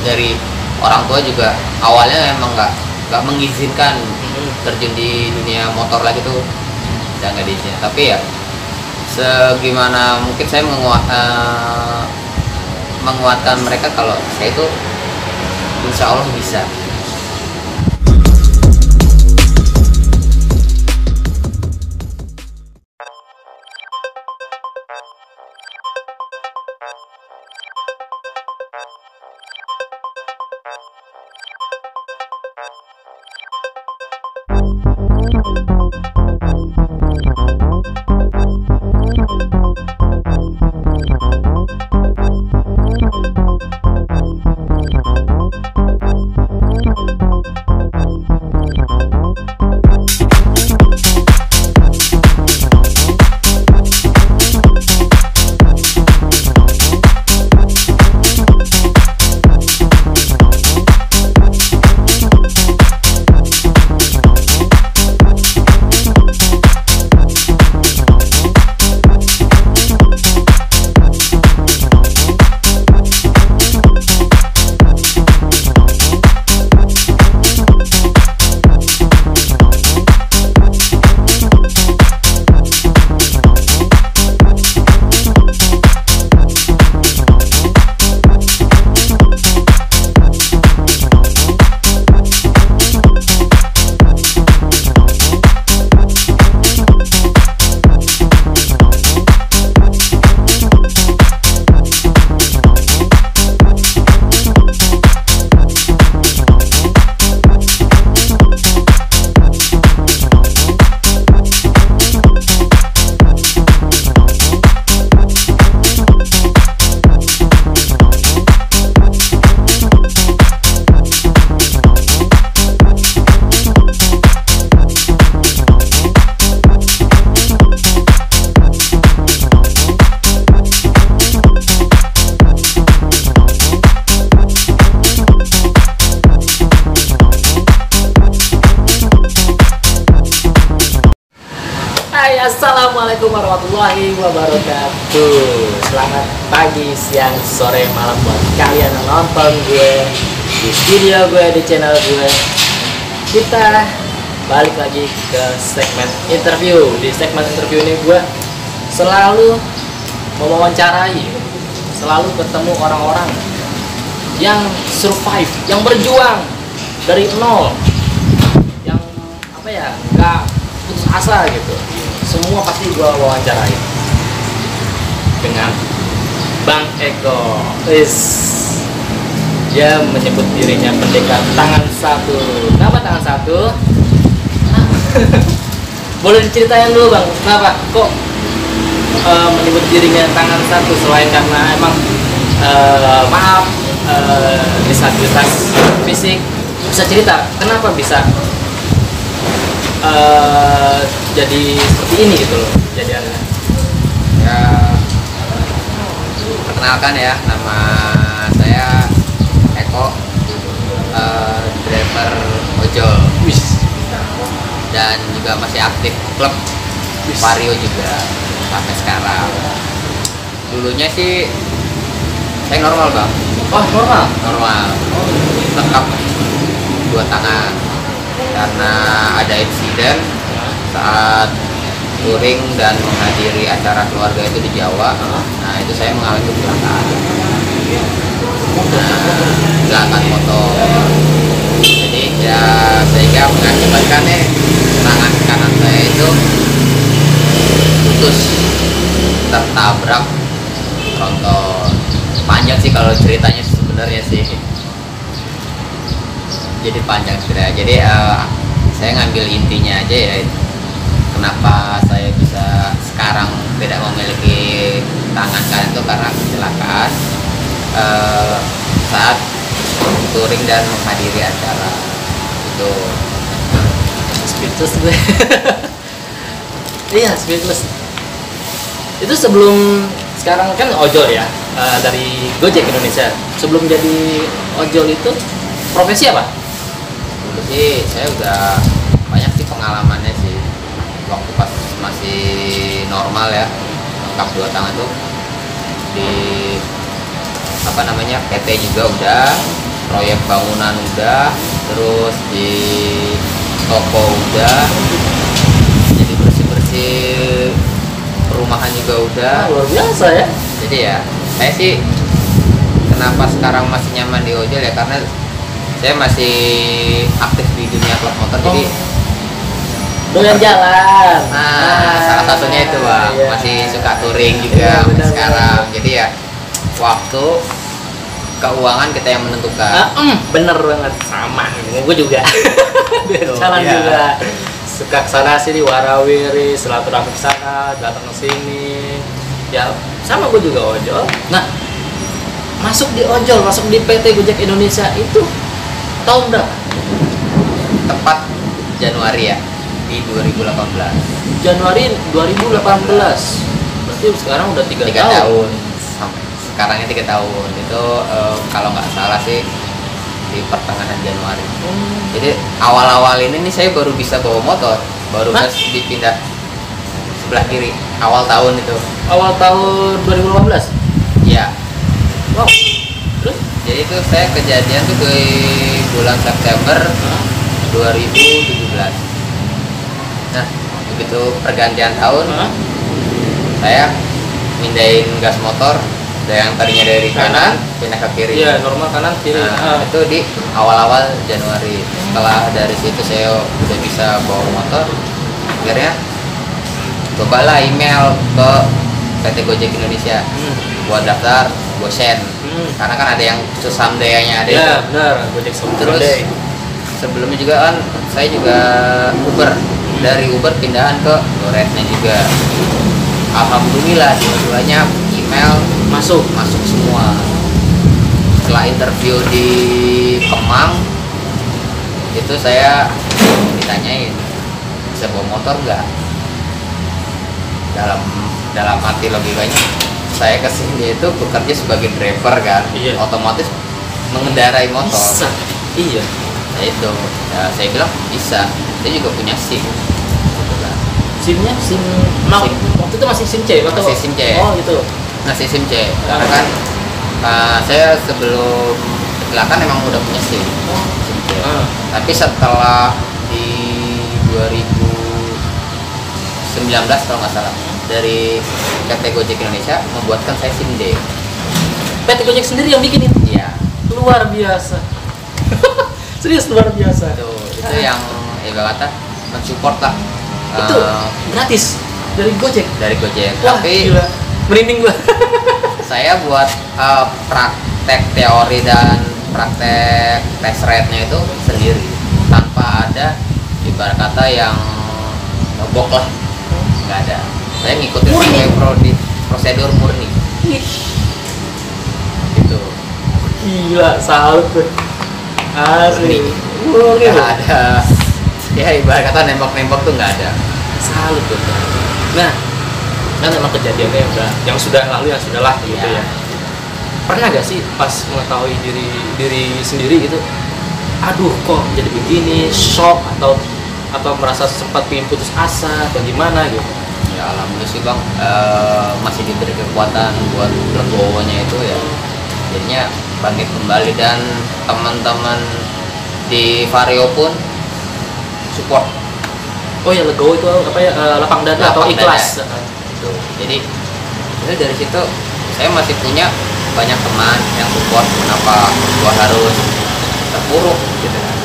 dari orang tua juga awalnya emang nggak mengizinkan terjun di dunia motor lagi tuh, udah nggak diizinkan. Tapi ya segimana mungkin saya menguatkan mereka kalau saya itu insya Allah bisa. Assalamualaikum warahmatullahi wabarakatuh. Selamat pagi, siang, sore, malam buat kalian yang nonton gue di video gue, di channel gue. Kita balik lagi ke segmen interview. Di segmen interview ini gue selalu mewawancarai, selalu ketemu orang-orang yang survive, yang berjuang dari nol, yang apa ya, nggak putus asa gitu. Semua pasti gue wawancarai dengan Bang Eko. Dia menyebut dirinya pendekar tangan satu. Kenapa tangan satu? Boleh diceritain dulu Bang, kenapa kok menyebut dirinya tangan satu? Selain karena emang disabilitas fisik, bisa cerita kenapa bisa jadi seperti ini gitu loh jadiannya? Ya, perkenalkan ya, nama saya Eko, driver ojol dan juga masih aktif klub Vario juga sampai sekarang. Dulunya sih saya normal Bang. Oh normal? Normal, lengkap dua tangan. Karena ada insiden saat touring dan menghadiri acara keluarga itu di Jawa. Nah itu saya mengalami kecelakaan. Kecelakaan motor. Jadi ya sehingga mengakibatkan tangan kanan saya itu putus tertabrak tronton. Panjang sih kalau ceritanya sebenarnya sih. Jadi panjang cerita. Jadi saya ngambil intinya aja ya, kenapa saya bisa sekarang tidak memiliki tangan kanan itu karena kecelakaan saat touring dan menghadiri acara itu. Speechless gue. Iya speechless. Itu sebelum, sekarang kan ojol ya, dari Gojek Indonesia. Sebelum jadi ojol itu profesi apa? Jadi saya udah banyak sih pengalamannya sih, waktu pas masih normal ya, lengkap dua tangan tuh di PT juga udah, proyek bangunan udah, terus di toko udah, jadi bersih-bersih perumahan juga udah. Luar biasa ya. Jadi ya saya sih kenapa sekarang masih nyaman di ojol ya karena saya masih aktif di dunia klub motor. Jadi doyan jalan. salah satunya itu bang, iya. masih suka touring juga Iya, sampai benar, sekarang. Jadi ya waktu keuangan kita yang menentukan. Bener banget, sama gue juga. Jalan iya. juga suka kesana sini, warawiri, silaturahmi kesana, datang ke sini. Ya sama gue juga ojol. Nah, masuk di ojol, masuk di PT Gojek Indonesia itu tahun berapa? Tepat Januari ya di 2018. Januari 2018. Berarti sekarang udah 3 3 tahun. tahun. Sampai sekarangnya 3 tahun itu kalau nggak salah sih di pertengahan Januari. Jadi awal-awal ini nih saya baru bisa bawa motor, baru Hah? bisa dipindah sebelah kiri awal tahun itu. Awal tahun 2018. Ya, Wow. Terus? jadi itu saya kejadian tuh di bulan September 2017. Nah, begitu pergantian tahun, saya mindahin gas motor dari yang tadinya dari kanan pindah ke kiri. Iya, normal kanan kiri. Nah, itu di awal-awal Januari. Setelah dari situ saya udah bisa bawa motor, akhirnya cobalah email ke PT Gojek Indonesia buat daftar Gosen. Karena kan ada yang khusus Samdayanya ada Iya, itu. benar. Gojek Sound Terus Day. sebelumnya juga kan saya juga Uber, dari Uber pindahan ke GoRednya juga. Alhamdulillah dua-duanya email Masuk. semua. Setelah interview di Kemang itu saya ditanyain bisa bawa motor nggak, dalam hati logikanya saya kesini itu bekerja sebagai driver kan. Iya. Otomatis mengendarai motor. Bisa. Iya. Nah itu ya, saya bilang bisa, saya juga punya SIM gitu kan. SIM-nya SIM. SIM. Waktu itu masih SIM C atau? Masih SIM C. Oh gitu. Masih SIM C karena kan saya sebelum kecelakaan emang udah punya SIM C. Tapi setelah di 2019 kalau nggak salah dari PT Gojek Indonesia membuatkan saya SIM D. PT Gojek sendiri yang bikinin. Iya. Luar biasa. Serius luar biasa. Itu yang ibarat kata mensupport lah. Itu gratis dari Gojek. Dari Gojek. Wah, Tapi gila. Merinding gua. saya buat praktek teori dan praktek tes ride-nya itu sendiri tanpa ada ibarat kata yang ngebok lah, nggak ada. Saya ngikutin Murni. sesuai prosedur murni gitu. Gila, salut tuh. Asli. Murni nggak ada ya ibarat kata nembak-nembak tuh nggak ada. Salut tuh. Nah, kan emang kejadiannya yang sudah lalu yang sudah lah gitu Iya. ya. Pernah gak sih pas mengetahui diri sendiri gitu, aduh kok jadi begini, shock atau merasa sempat pengen putus asa atau gimana gitu? Ya alhamdulillah sih bang, masih diberi kekuatan buat legowonya itu ya, jadinya bangkit kembali dan teman-teman di Vario pun support. Oh ya, legowo itu apa ya, lapang dada atau Lapang ikhlas. dada. Gitu. Jadi dari situ saya masih punya banyak teman yang support, kenapa gua harus terpuruk gitu kan.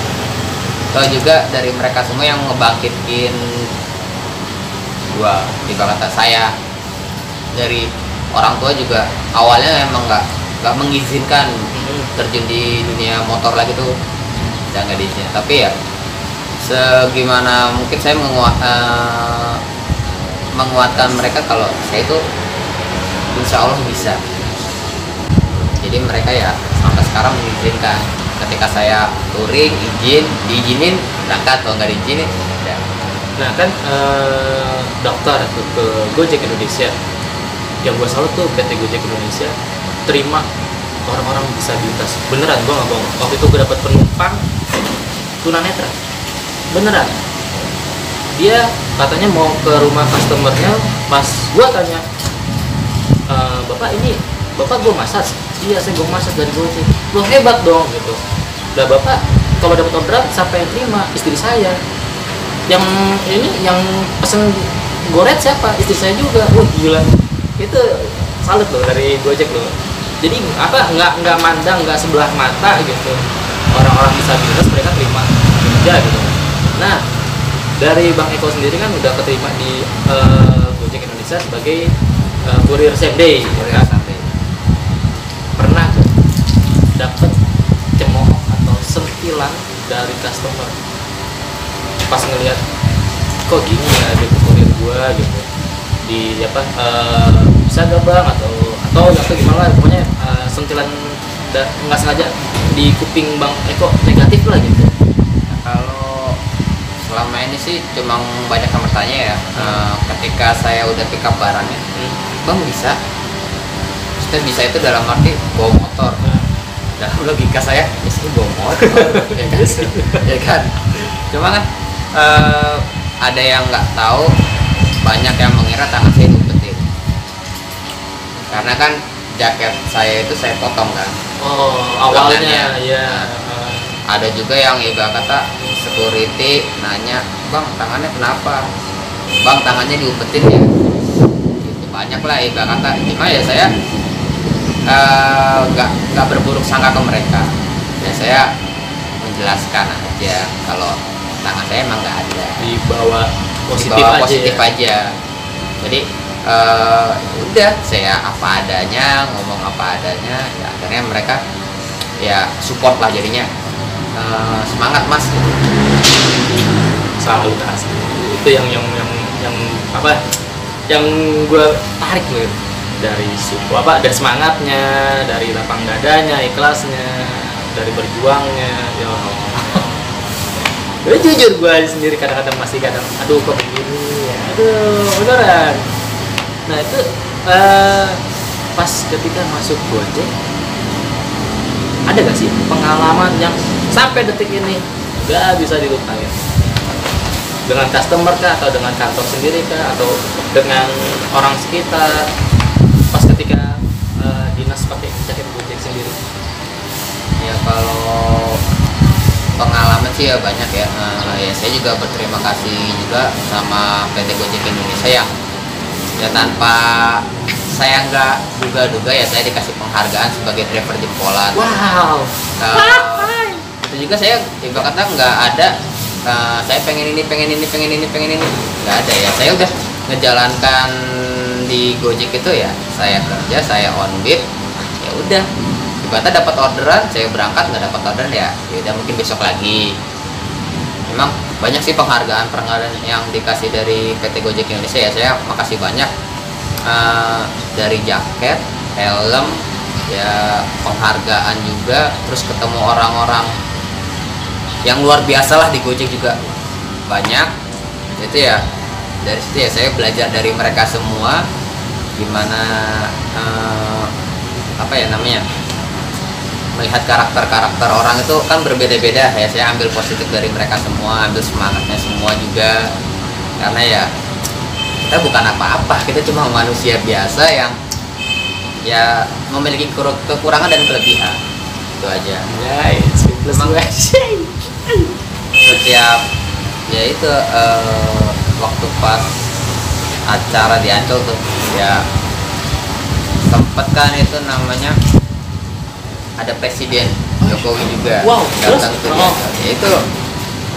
Atau juga dari mereka semua yang ngebangkitin gua, ibarat kata saya dari orang tua juga awalnya emang nggak mengizinkan terjun di dunia motor lagi tuh, udah nggak diizinkan. Tapi ya segimana mungkin saya menguatkan mereka kalau saya itu insya Allah bisa. Jadi mereka ya sampai sekarang mengizinkan ketika saya touring, diizinin berangkat, kalau nggak diizinin ya. Nah kan daftar ke Gojek Indonesia, yang gue salut tuh PT Gojek Indonesia terima orang-orang disabilitas. Beneran, gue nggak bohong. Waktu itu gue dapat penumpang tunanetra, beneran. Dia katanya mau ke rumah customernya, pas gue tanya, bapak ini bapak gue massage. Iya, saya gue massage dari Gojek. Lo hebat dong gitu. Udah bapak kalau dapat orderan siapa yang terima? Istri saya. Yang ini yang pesen goret siapa? Istri saya juga. Wah gila, itu salut loh dari Gojek loh. Jadi apa nggak mandang, nggak sebelah mata gitu, orang-orang disabilitas mereka terima kerja gitu. Nah dari Bang Eko sendiri kan udah keterima di Gojek Indonesia sebagai kurir same day, Kurir same day. Pernah tuh dapat cemooh atau sentilan dari customer pas ngelihat kok gini ya gitu kurir gua gitu di apa bisa gak bang atau gimana lah pokoknya sentilan nggak sengaja di kuping Bang Eko negatif lah gitu. Nah, kalau selama ini sih cuma banyak yang bertanya ya, ketika saya udah pick up barangnya, bang bisa? Maksudnya bisa itu dalam arti bawa motor. Dalam logika saya, ya sih bawa motor, ya kan? Ya kan? Cuma kan ada yang nggak tahu, banyak yang mengira tangan saya diumpetin. Karena kan jaket saya itu saya potong kan. Oh, awalnya lengannya. ya. Ada juga yang ibarat kata security nanya, bang tangannya kenapa? Bang tangannya diumpetin ya. Gitu. Banyak lah ibarat kata. Cuma ya saya nggak berburuk sangka ke mereka. Ya saya menjelaskan aja kalau tangan saya emang nggak ada. Dibawa Positif aja. Jadi udah saya apa adanya, ngomong apa adanya, ya akhirnya mereka ya support lah jadinya. Semangat mas gitu. Salut asli. Itu yang apa? Yang gue tarik loh dari suku apa? Dari semangatnya, dari lapang dadanya, ikhlasnya, dari berjuangnya. Ya Allah. Jujur gue sendiri kadang-kadang masih aduh kok begini ya. Aduh beneran. Nah itu pas ketika masuk Gojek ada gak sih pengalaman yang sampai detik ini gak bisa dilupain dengan customer kah atau dengan kantor sendiri kah atau dengan orang sekitar pas ketika dinas pakai jaket Gojek sendiri? Ya kalau pengalaman sih ya banyak ya. Ya saya juga berterima kasih juga sama PT Gojek Indonesia ya tanpa saya nggak duga-duga ya saya dikasih penghargaan sebagai driver jempolan. Wow. Itu juga saya ibarat kata nggak ada saya pengen ini nggak ada ya. Saya udah ngejalankan di Gojek itu ya saya kerja, saya on beat, ya udah ibaratnya dapat orderan saya berangkat, nggak dapat orderan ya udah mungkin besok lagi. Memang banyak sih penghargaan yang dikasih dari PT Gojek Indonesia ya, saya makasih banyak. Dari jaket, helm, ya penghargaan juga, terus ketemu orang-orang yang luar biasa lah di Gojek juga banyak. Itu ya dari situ ya saya belajar dari mereka semua gimana apa ya namanya, melihat karakter-karakter orang itu kan berbeda-beda ya. Saya ambil positif dari mereka semua, ambil semangatnya semua juga, karena ya kita bukan apa-apa, kita cuma manusia biasa yang ya memiliki kekurangan dan kelebihan, itu aja. Setiap ya itu waktu pas acara di Ancol tuh ya sempet kan itu namanya ada Presiden Jokowi juga datang tuh. Ya itu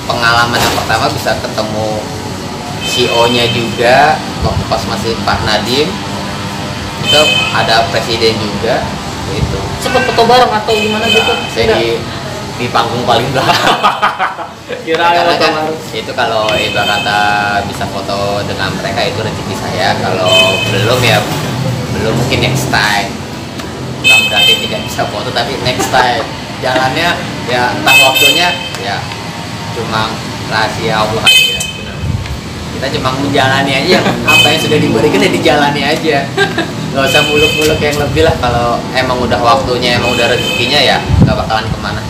pengalaman yang pertama bisa ketemu CEO-nya juga waktu pas masih Pak Nadiem, itu ada Presiden juga itu. Sempat foto bareng atau gimana gitu? Saya di panggung paling belakang. Karena kan itu kalau ibarat kata bisa foto dengan mereka itu rezeki saya. Kalau belum ya belum, mungkin next time. Bukan berarti tidak bisa foto, tapi next time. Jalannya ya entah waktunya ya cuma rahasia Allah aja. Kita cuma menjalani aja apa yang sudah diberikan ya dijalani aja. Gak usah muluk-muluk yang lebih lah. Kalau emang udah waktunya, emang udah rezekinya ya gak bakalan kemana.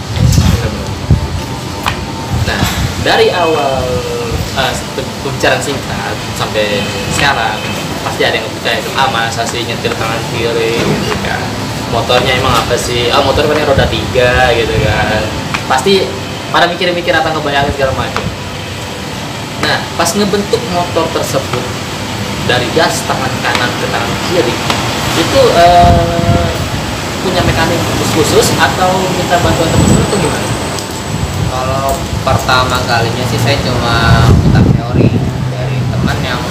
Nah dari awal pembicaraan singkat sampai sekarang pasti ada yang kayak mas asli nyetir tangan kiri gitu kan. Motornya emang apa sih? Motor kan roda 3 gitu kan. pasti pada mikir-mikir atau ngebayangin segala macam. Nah, pas ngebentuk motor tersebut dari gas tangan kanan ke tangan kiri itu punya mekanik khusus atau minta bantuan teman-teman atau gimana? Kalau pertama kalinya sih saya cuma minta teori dari teman yang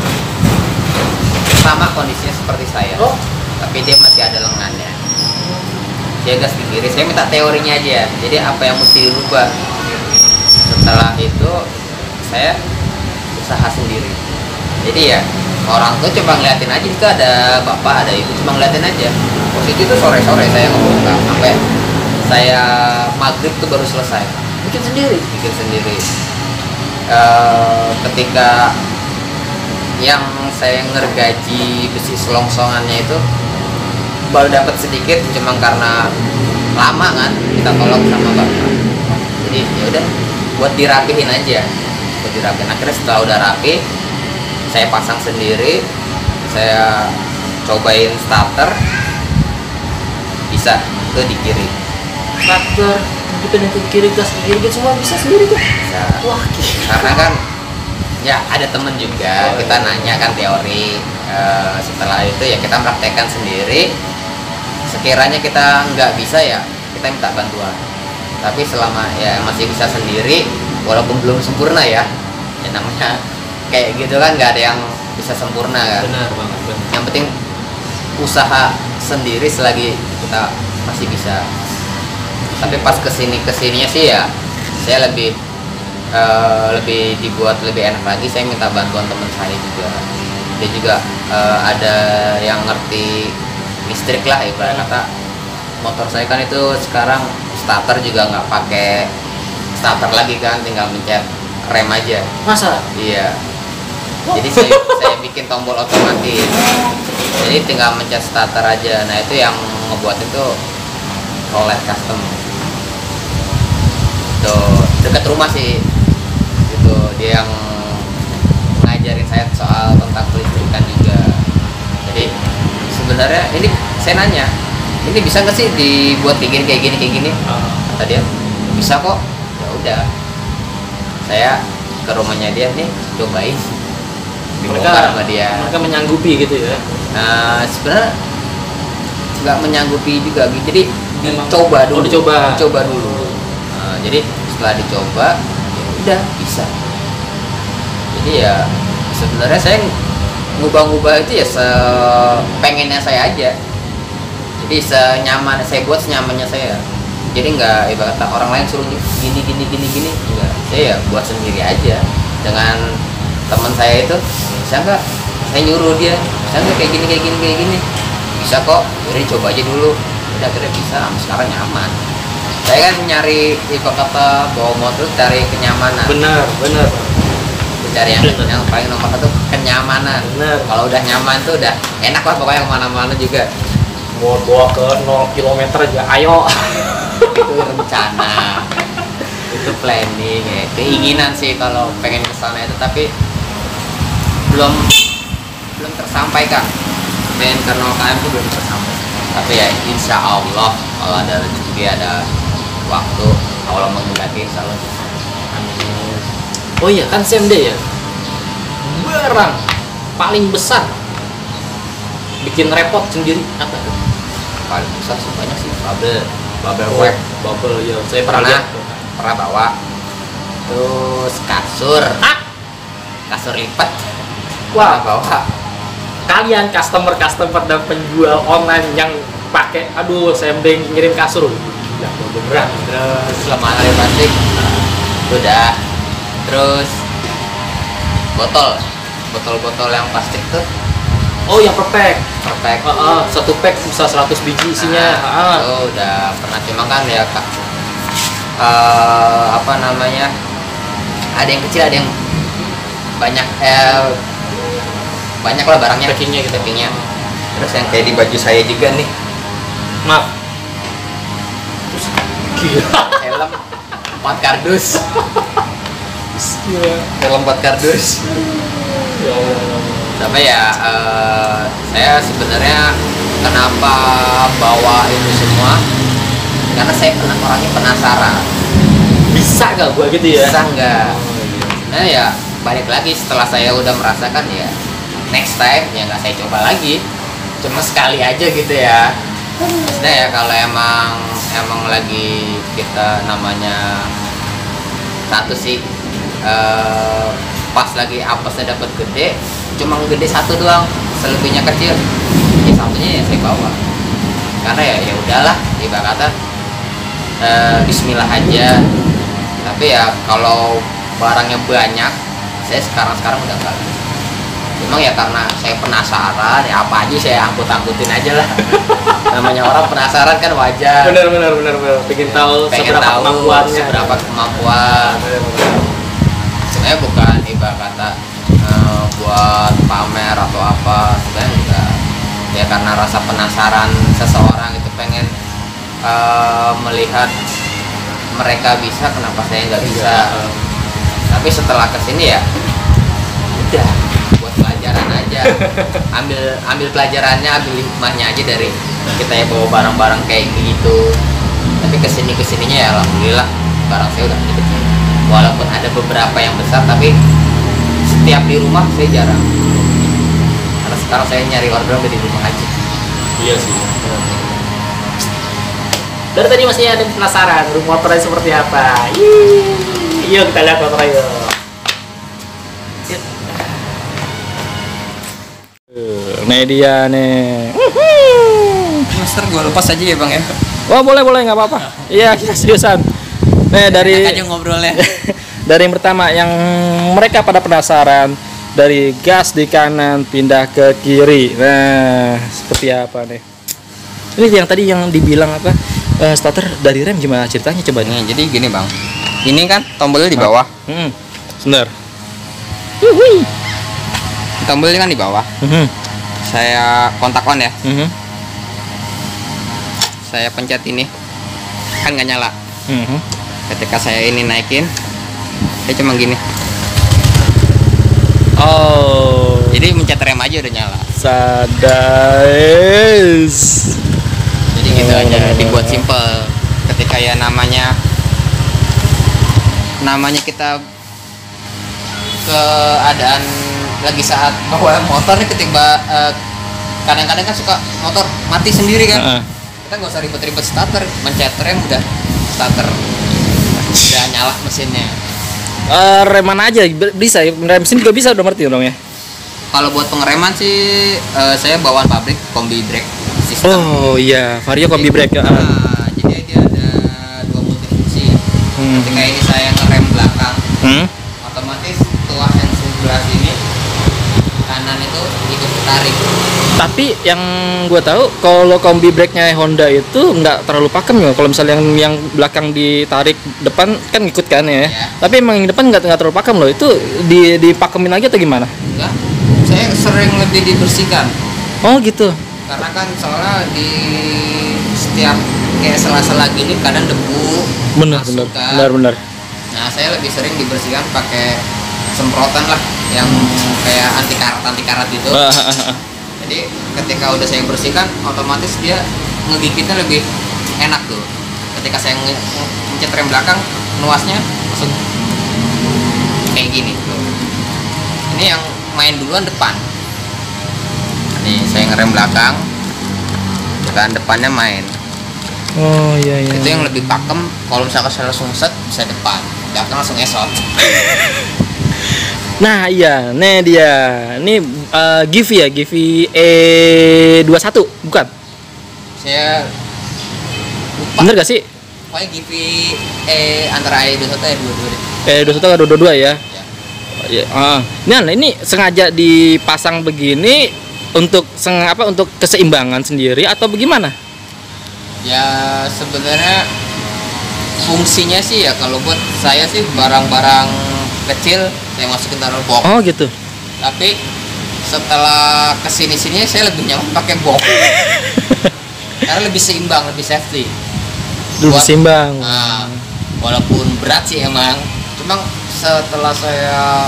sama kondisinya seperti saya. Oh, Tapi dia masih ada lengannya. Dia gas di kiri, saya minta teorinya aja. Jadi apa yang mesti dirubah? Setelah itu saya usaha sendiri. Jadi ya orang tuh coba ngeliatin aja, itu ada bapak ada ibu, cuma ngeliatin aja. Posisi itu sore-sore saya ngebuka sampai saya maghrib tuh baru selesai. bikin sendiri. Bikin sendiri. Ketika yang saya ngergaji besi selongsongannya itu baru dapat sedikit, cuma karena lama kan kita tolong sama bapak. Jadi ya udah buat dirapihin aja, buat dirapihin. Akhirnya setelah udah rapi, saya pasang sendiri, saya cobain starter, bisa tuh di kiri. Starter dipindah ke kiri, gas ke kiri, semua bisa sendiri tuh. Bisa. Wah, gila. Karena kan ya ada temen juga, kita nanya kan teori. Setelah itu ya kita praktekkan sendiri. Sekiranya kita nggak bisa ya kita minta bantuan. Tapi selama ya masih bisa sendiri, walaupun belum sempurna ya namanya kayak gitu kan, nggak ada yang bisa sempurna kan. Benar banget, benar. Yang penting usaha sendiri selagi kita masih bisa. Tapi pas kesininya sih ya saya lebih dibuat lebih enak lagi. Saya minta bantuan teman saya juga. Dia juga ada yang ngerti listrik lah, ibarat kata. Motor saya kan itu sekarang starter juga nggak pakai starter lagi kan, tinggal mencet rem aja. Masa? Iya. Jadi saya bikin tombol otomatis. Jadi tinggal mencet starter aja. Nah itu yang ngebuat itu oleh custom. Tuh dekat rumah sih. Itu dia yang ngajarin saya soal tentang kelistrikan juga. Jadi sebenarnya ini saya nanya, ini bisa nggak sih dibuat kayak gini? Kata dia bisa kok. Ya udah, saya ke rumahnya dia nih, cobain. Dibongkar sama dia. Mereka menyanggupi gitu ya. Nah sebenarnya nggak menyanggupi juga, jadi Memang- dicoba dulu. dicoba dulu. Nah, jadi setelah dicoba, ya udah bisa. Jadi ya sebenarnya saya ngubah-ngubah itu ya sepengennya saya aja. Jadi senyaman saya buat, senyamannya saya. Jadi nggak ibarat kata orang lain suruh gini enggak. Saya ya buat sendiri aja. Dengan teman saya itu bisa nggak, saya nyuruh dia bisa nggak kayak gini, bisa kok, jadi coba aja dulu. Udah akhirnya bisa, sekarang nyaman. Saya kan nyari ibarat kata bawa motor cari kenyamanan. Benar. Cari yang paling nomor satu kenyamanan. Benar. Kalau udah nyaman tuh udah enak lah pokoknya kemana-mana juga. Mau bawa ke 0 km aja, ayo. Itu rencana, itu planning ya, keinginan sih kalau pengen kesana itu, tapi belum tersampaikan. Pengen ke 0 km itu belum tersampai. Tapi ya insya Allah kalau ada rezeki, ada waktu, Allah menghendaki, insya Allah. Oh iya kan CMD ya. Barang paling besar bikin repot sendiri apa? Paling besar sih banyak sih, bubble Oh, wrap. bubble ya. Saya pernah lihat. pernah bawa. Terus kasur lipat Wah, pernah bawa. kalian customer dan penjual online yang pakai CMD ngirim kasur. Ya, beneran. Terus lemari plastik udah. Terus botol yang plastik tuh Oh, yang per pack. Satu pack bisa 100 biji isinya. Itu udah pernah, cuma kan ya Kak, apa namanya, ada yang kecil ada yang banyak, banyak lah barangnya, Packingnya gitu. Terus yang kayak di baju saya juga nih, Maaf. Terus gila. helm 4 kardus. Gila. Helm 4 kardus. Ya Allah. Tapi ya saya sebenarnya kenapa bawa itu semua, karena saya orangnya penasaran. Bisa nggak gua gitu ya? Bisa nggak? Oh, iya. Nah ya balik lagi setelah saya udah merasakan ya next time ya nggak saya coba lagi, cuma sekali aja gitu ya. Maksudnya ya kalau emang lagi kita namanya satu sih pas lagi apesnya dapat gede, cuma gede satu doang, selebihnya kecil, ya satunya ya saya bawa karena ya udahlah ibarat kata Bismillah aja. Tapi ya kalau barangnya banyak, saya sekarang udah enggak. Memang ya karena saya penasaran ya apa aja saya angkut-angkutin aja lah. Namanya orang penasaran kan wajar. Benar. Pengen tahu seberapa kemampuan. Sebenarnya bukan ibarat kata buat pamer atau apa, sebenarnya enggak. Ya karena rasa penasaran seseorang itu pengen melihat mereka bisa, kenapa saya nggak bisa. Tapi setelah kesini ya udah buat pelajaran aja. ambil pelajarannya, ambil hikmahnya aja dari kita ya bawa barang-barang kayak gitu. Tapi kesininya ya alhamdulillah barang saya udah kecil. Walaupun ada beberapa yang besar, tapi setiap di rumah saya jarang. Karena sekarang saya nyari order di rumah aja. Iya sih. Dari tadi masih ada penasaran rumah motornya seperti apa. Yuk kita lihat motornya yuk. Nih dia nih. Master gue lepas aja ya bang ya. Oh boleh nggak apa-apa. Iya kita seriusan. Nih dari enak aja ngobrolnya. Dari yang pertama yang mereka pada penasaran, dari gas di kanan pindah ke kiri. Nah seperti apa nih? Ini yang tadi yang dibilang apa? Starter dari rem gimana ceritanya coba nih? Jadi gini bang, ini kan tombolnya di bawah. Sebentar. Tombolnya kan di bawah. Saya kontak on ya. Saya pencet ini, kan nggak nyala. Ketika saya ini naikin, saya cuma gini. Oh. Jadi mencet rem aja udah nyala. Sadais. Jadi gitu aja, dibuat simple. Ketika ya namanya kita keadaan lagi saat bawa motor nih, ketika kadang-kadang kan suka motor mati sendiri kan. Kita nggak usah ribet-ribet starter, mencet rem udah starter, udah nyala mesinnya. Rem mana aja bisa, rem mesin juga bisa udah ngerti dong ya. Kalau buat pengereman sih saya bawaan pabrik kombi brake system. Oh iya, Vario kombi brake ya. Jadi dia ada 2 multifungsi. Ketika ini saya ngerem belakang, otomatis tuas yang sebelah sini kanan itu ikut tarik. Tapi yang gue tahu kalau kombi brake-nya Honda itu nggak terlalu pakem ya. Kalau misalnya yang belakang ditarik, depan kan ikut kan ya. Tapi emang yang depan nggak terlalu pakem loh. Itu dipakemin lagi atau gimana? Enggak, saya sering lebih dibersihkan. Oh gitu. Karena kan soalnya di setiap kayak sela-sela gini kadang debu. Benar. Nah saya lebih sering dibersihkan pakai semprotan lah yang kayak anti karat gitu. Jadi ketika udah saya bersihkan, otomatis dia ngegigitnya lebih enak tuh. Ketika saya mencet rem belakang, nuasnya langsung kayak gini tuh. Ini yang main duluan depan. Nih saya ngerem belakang, dan depannya main. Oh iya. Itu yang lebih pakem. Kalau misalkan saya langsung set, saya depan, belakang langsung esot. Nah iya, nih dia. Ini Givi ya, Givi E21 bukan? Saya lupa. Bener gak sih? Pokoknya Givi antara E21 dan E22 deh. E21 atau 22 ya? Ya. Nah ini sengaja dipasang begini untuk untuk keseimbangan sendiri atau bagaimana? Ya sebenarnya fungsinya sih ya kalau buat saya sih barang-barang kecil saya masukin taruh box. Oh gitu. Tapi setelah kesini-sini saya lebih nyaman pakai box. Karena lebih seimbang, lebih safety. Lebih seimbang. Nah, walaupun berat sih emang, cuma setelah saya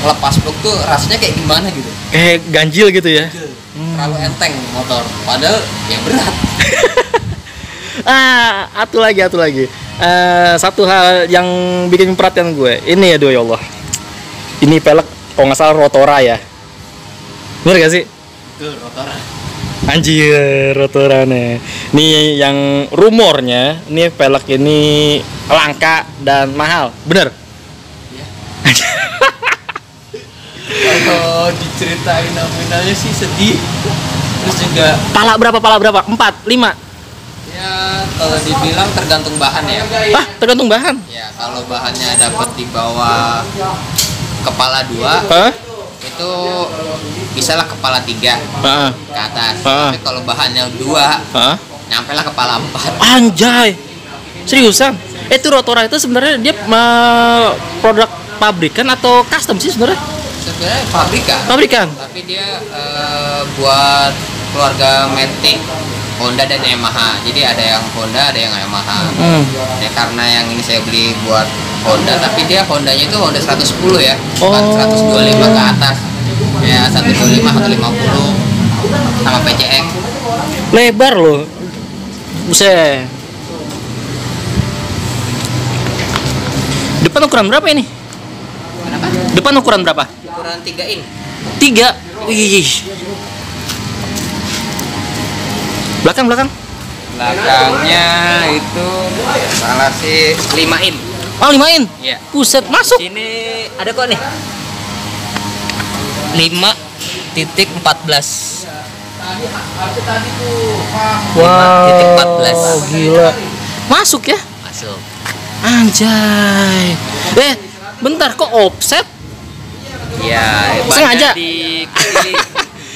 lepas box tuh rasanya kayak gimana gitu. Kayak ganjil gitu ya. Terlalu enteng motor, padahal ya berat. Atu lagi. Satu hal yang bikin perhatian gue. Ini aduh ya Allah. Ini pelek kalau nggak salah Rotora ya. Bener gak sih? Betul, Rotora. Anjir, Rotora nih. Nih yang rumornya, nih pelek ini langka dan mahal. Bener? Iya. Kalau diceritain nominalnya sih sedih. Terus juga Pala berapa? 4, 5. ya kalau dibilang tergantung bahan ya. Tergantung bahan. Ya kalau bahannya dapat di bawah kepala 2, Hah? itu bisalah kepala 3 Heeh. ke atas. Ah. Tapi kalau bahannya 2, Hah? nyampe lah kepala 4. Anjay. Seriusan? Itu Rotora itu sebenarnya dia produk pabrikan atau custom sih sebenarnya? Sebenarnya Pabrikan. tapi dia buat keluarga Matic, Honda dan Yamaha. Jadi ada yang Honda, ada yang Yamaha. Ya karena yang ini saya beli buat Honda, tapi dia Hondanya itu Honda 110 ya, bukan 125 ke atas. Ya 125, 150 sama PCX. Lebar loh. Buset. Depan ukuran berapa ini? Kenapa? Depan ukuran berapa? Ukuran 3 in. 3. Wih. Belakang. Belakangnya itu salah sih 5 in. Oh, 5 in. Iya. Buset, masuk. Sini ada kok nih. 5.14. Wow. 5.14. Gila. Masuk ya? Masuk. Anjay. Bentar kok offset? Ya, Sengaja? di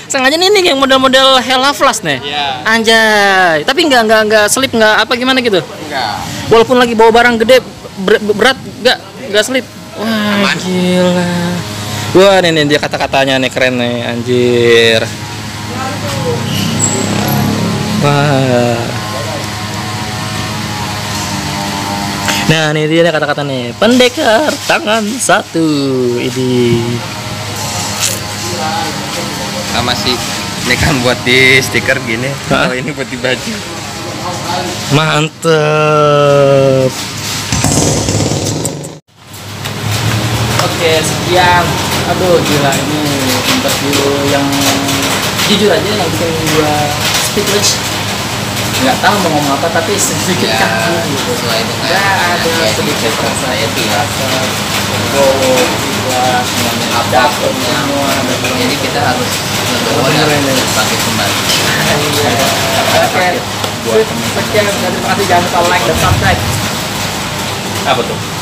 Sengaja nih yang model-model Hella Flash nih. Iya. Anjay. Tapi enggak slip enggak apa gimana gitu. Enggak. Walaupun lagi bawa barang gede berat enggak slip. Wah, Aman. gila. Wah, nih dia kata-katanya nih keren nih, anjir. Wah. Nah, ini dia kata-kata nih. Pendekar tangan satu. Ini. Sama sih. Ini kan buat di stiker gini. Hah? Kalau ini buat di baju. Mantep. Oke, sekian. Aduh, gila ini interview yang jujur aja yang bikin gua speechless. Nggak tahu mau ngomong apa, tapi sedikit Ya, kaku gitu. sesuai dengan Ya, ada ya, sedikit di rasa saya tuh ya. Apapun semua. Jadi kita harus legowo dan bangkit kembali. Oke, sekian. Terima kasih. Jangan lupa like dan subscribe. Apa tuh?